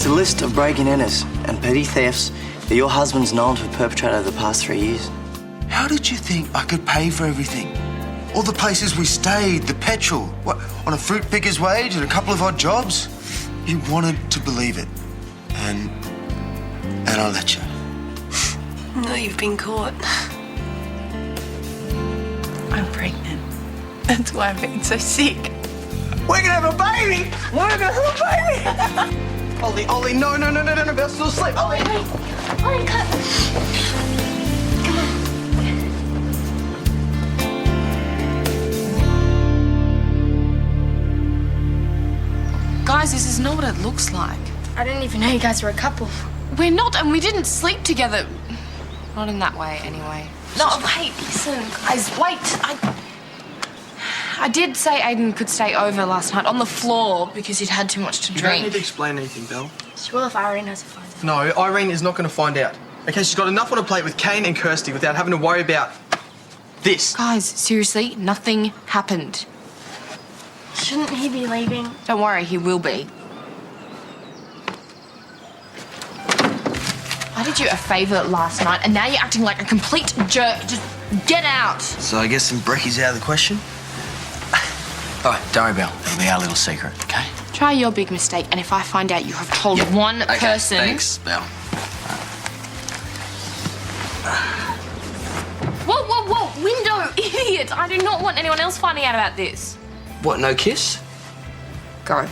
It's a list of breaking-inners and petty thefts that your husband's known to have perpetrated over the past 3 years. How did you think I could pay for everything? All the places we stayed, the petrol, what, on a fruit picker's wage and a couple of odd jobs? You wanted to believe it. And I let you. No, you've been caught. I'm pregnant. That's why I've been so sick. We're gonna have a baby! We're gonna have a baby! Ollie, no, Belle's still asleep. Ollie! Ollie, cut. Guys, this is not what it looks like. I didn't even know you guys were a couple. We're not, and we didn't sleep together. Not in that way, anyway. No, wait, listen, guys, wait. I did say Aiden could stay over last night on the floor because he'd had too much to You don't drink. need to explain anything, Belle. She will if Irene has a phone. No, Irene is not going to find out. Okay, she's got enough on her plate with Kane and Kirsty without having to worry about this. Guys, seriously, nothing happened. Shouldn't he be leaving? Don't worry, he will be. I did you a favour last night, and now you're acting like a complete jerk. Just get out. So I guess some brekkies out of the question? All right, don't worry, Belle. It'll be our little secret, okay? Try your big mistake, and if I find out you have told one person... Thanks, Belle. Whoa, window, idiot! I do not want anyone else finding out about this. What, no kiss? Go.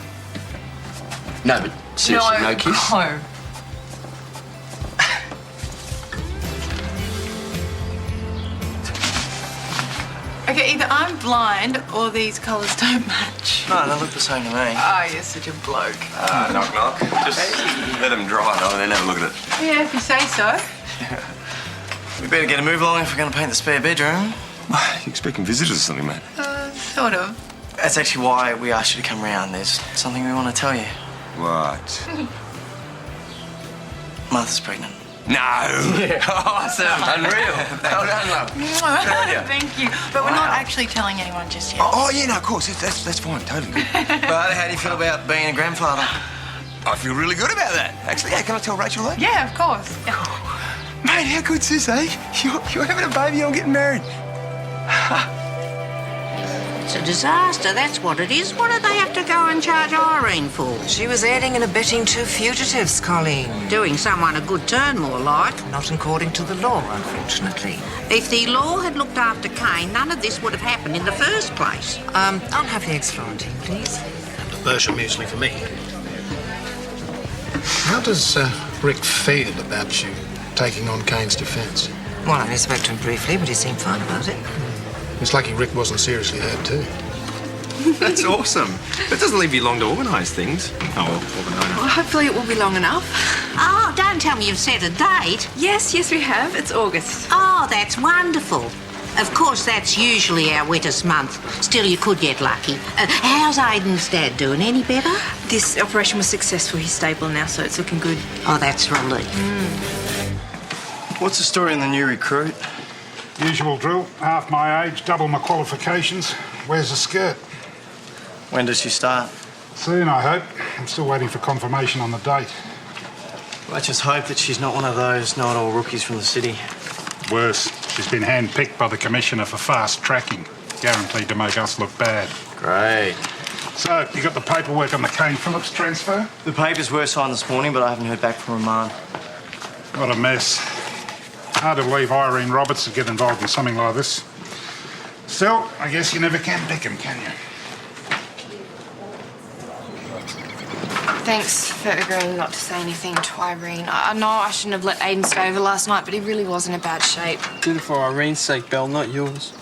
No, but seriously, no kiss? Go. Okay, either I'm blind or these colours don't match. No, they look the same to me. Oh, you're such a bloke. Knock, knock. Just let them dry, though, and then have a look at it. Yeah, if you say so. We better get a move along if we're going to paint the spare bedroom. You expecting visitors or something, mate? Sort of. That's actually why we asked you to come round. There's something we want to tell you. What? Martha's pregnant. No! Awesome! Unreal! Well done, love. Thank you. But we're not actually telling anyone just yet. Oh, yeah, no, of course. That's fine. Totally good. But how do you feel about being a grandfather? I feel really good about that. Actually, yeah, can I tell Rachel that? Yeah, of course. Mate, how good's this, eh? You're having a baby, I'm getting married. It's a disaster, that's what it is. What did they have to go and charge Irene for? She was aiding and abetting two fugitives, Colleen. Doing someone a good turn, more like. Not according to the law, unfortunately. If the law had looked after Kane, none of this would have happened in the first place. I'll have the eggs Florentine, please. And a Berkshire muesli for me. How does Rick feel about you taking on Kane's defence? Well, I spoke to him briefly, but he seemed fine about it. It's lucky Rick wasn't seriously hurt too. That's awesome. That doesn't leave you long to organise things. Oh, well, Well, hopefully it will be long enough. Oh, don't tell me you've set a date. Yes, we have. It's August. Oh, that's wonderful. Of course, that's usually our wettest month. Still, you could get lucky. How's Aiden's dad doing? Any better? This operation was successful. He's stable now, so it's looking good. Oh, that's relief. What's the story on the new recruit? Usual drill. Half my age, double my qualifications. Wears a skirt. When does she start? Soon, I hope. I'm still waiting for confirmation on the date. Let's just hope that she's not one of those know-it-all rookies from the city. Worse, she's been hand-picked by the Commissioner for fast tracking. Guaranteed to make us look bad. Great. So, you got the paperwork on the Kane Phillips transfer? The papers were signed this morning, but I haven't heard back from remand. What a mess. Hard to believe Irene Roberts would get involved in something like this. Still, I guess you never can pick 'em, can you? Thanks for agreeing not to say anything to Irene. I know I shouldn't have let Aiden stay over last night, but he really was in a bad shape. Did it for Irene's sake, Belle, not yours.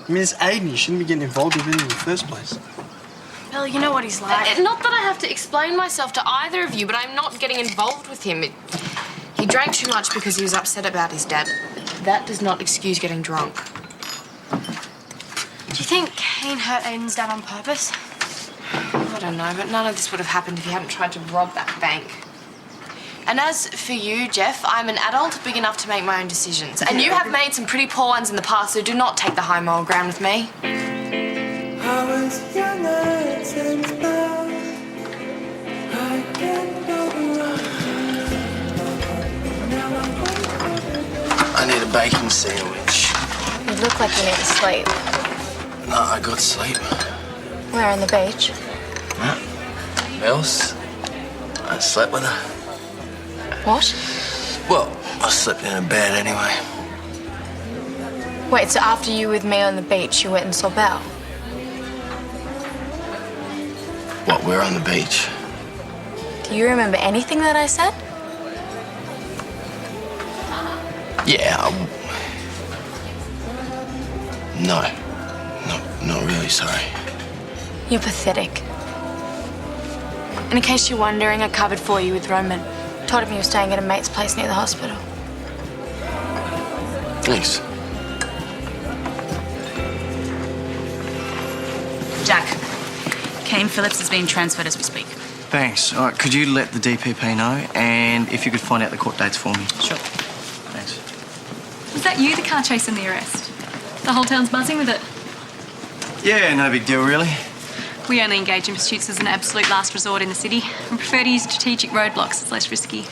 I mean, it's Aiden. You shouldn't be getting involved with him in the first place. Well, you know what he's like. Not that I have to explain myself to either of you, but I'm not getting involved with him. He drank too much because he was upset about his dad. That does not excuse getting drunk. Do you think Kane hurt Aiden's dad on purpose? I don't know, but none of this would have happened if he hadn't tried to rob that bank. And as for you, Jeff, I'm an adult big enough to make my own decisions. And you have made some pretty poor ones in the past, so do not take the high moral ground with me. I was younger since birth. I can't go need a bacon sandwich. You look like you need to sleep. No, I got sleep. Where, on the beach? Else? I slept with her. What? Well, I slept in her bed anyway. Wait, so after you were with me on the beach, you went and saw Belle? What, we're on the beach? Do you remember anything that I said? Yeah, No. Not really, sorry. You're pathetic. And in case you're wondering, I covered for you with Roman. Told him you were staying at a mate's place near the hospital. Thanks. Jack, Kane Phillips has been transferred as we speak. Thanks. All right, could you let the DPP know? And if you could find out the court dates for me. Sure. Thanks. Was that you the car chasing the arrest? The whole town's buzzing with it. Yeah, no big deal, really. We only engage in pursuits as an absolute last resort in the city and prefer to use strategic roadblocks. It's less risky.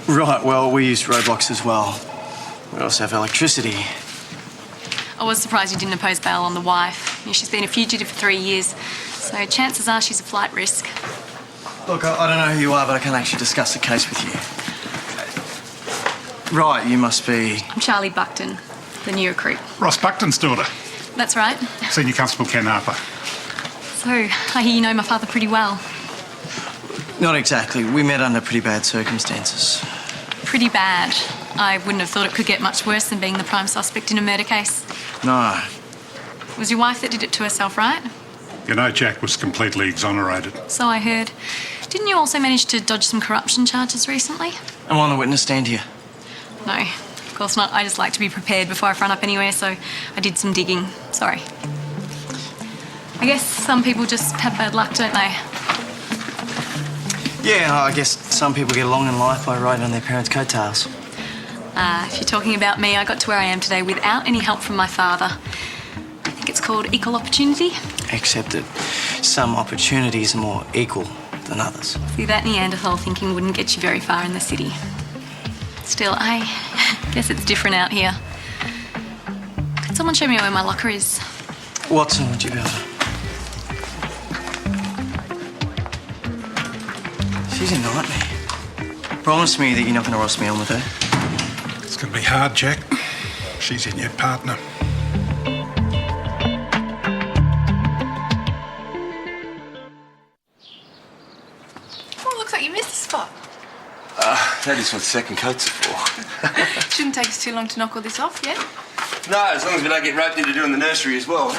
Right, well, we use roadblocks as well. We also have electricity. I was surprised you didn't oppose bail on the wife. Yeah, she's been a fugitive for 3 years, so chances are she's a flight risk. Look, I don't know who you are, but I can actually discuss the case with you. Right, you must be... I'm Charlie Buckton, the new recruit. Ross Buckton's daughter. That's right. Senior Constable Ken Harper. So, I hear you know my father pretty well. Not exactly. We met under pretty bad circumstances. Pretty bad. I wouldn't have thought it could get much worse than being the prime suspect in a murder case. No. It was your wife that did it to herself, right? You know, Jack was completely exonerated. So I heard. Didn't you also manage to dodge some corruption charges recently? I'm on the witness stand here. No, of course not. I just like to be prepared before I front up anywhere, so I did some digging. Sorry. I guess some people just have bad luck, don't they? Yeah, I guess some people get along in life by riding on their parents' coattails. If you're talking about me, I got to where I am today without any help from my father. I think it's called equal opportunity. Except that some opportunities are more equal than others. See, that Neanderthal thinking wouldn't get you very far in the city. Still, I guess it's different out here. Could someone show me where my locker is? Watson, would you be able to? She's a nightmare. Promise me that you're not going to roast me on with her. It's going to be hard, Jack. She's your new partner. Well, looks like you missed a spot. That is what second coats are for. Shouldn't take us too long to knock all this off, yeah? No, as long as we don't get roped into doing the nursery as well.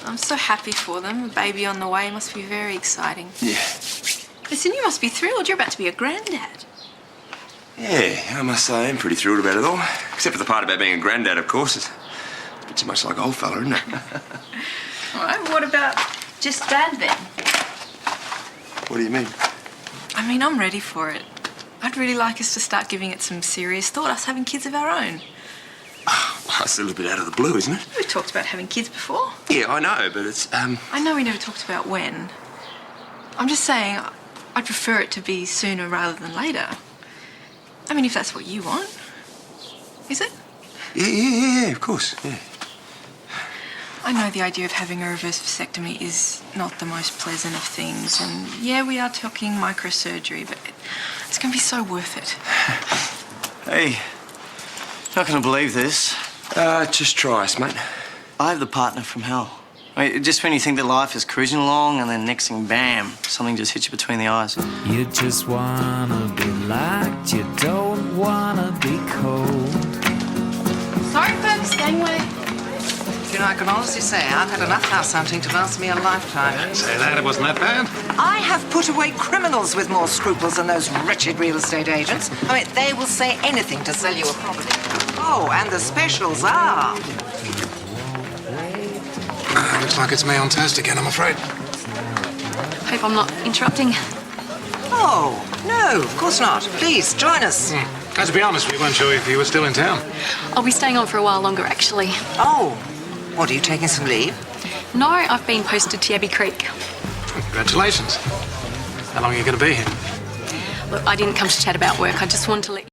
I'm so happy for them. A baby on the way must be very exciting. Yeah. Listen, you must be thrilled. You're about to be a granddad. Yeah, I must say I am pretty thrilled about it all. Except for the part about being a granddad, of course. It's a bit too much like a old fella, isn't it? All right, what about just dad then? What do you mean? I mean, I'm ready for it. I'd really like us to start giving it some serious thought, us having kids of our own. Well, that's a little bit out of the blue, isn't it? We've talked about having kids before. Yeah, I know, but it's, I know we never talked about when. I'm just saying, I'd prefer it to be sooner rather than later. I mean, if that's what you want. Is it? Yeah, of course, yeah. I know the idea of having a reverse vasectomy is not the most pleasant of things, and yeah, we are talking microsurgery, but it's going to be so worth it. Hey, not going to believe this. Just try us, mate. I have the partner from hell. I mean, just when you think that life is cruising along, and then next thing, bam, something just hits you between the eyes. You just wanna be liked, you don't wanna be cold. Sorry, folks, gangway. You know, I can honestly say I've had enough house hunting to last me a lifetime. Say that, it wasn't that bad. I have put away criminals with more scruples than those wretched real estate agents. I mean, they will say anything to sell you a property. Oh, and the specials are... Looks like it's me on toast again, I'm afraid. Hope I'm not interrupting. Oh, no, of course not. Please, join us. To be honest, we weren't sure if you were still in town. I'll be staying on for a while longer, actually. Oh, what, are you taking some leave? No, I've been posted to Abbey Creek. Congratulations. How long are you going to be here? Look, I didn't come to chat about work. I just wanted to let you...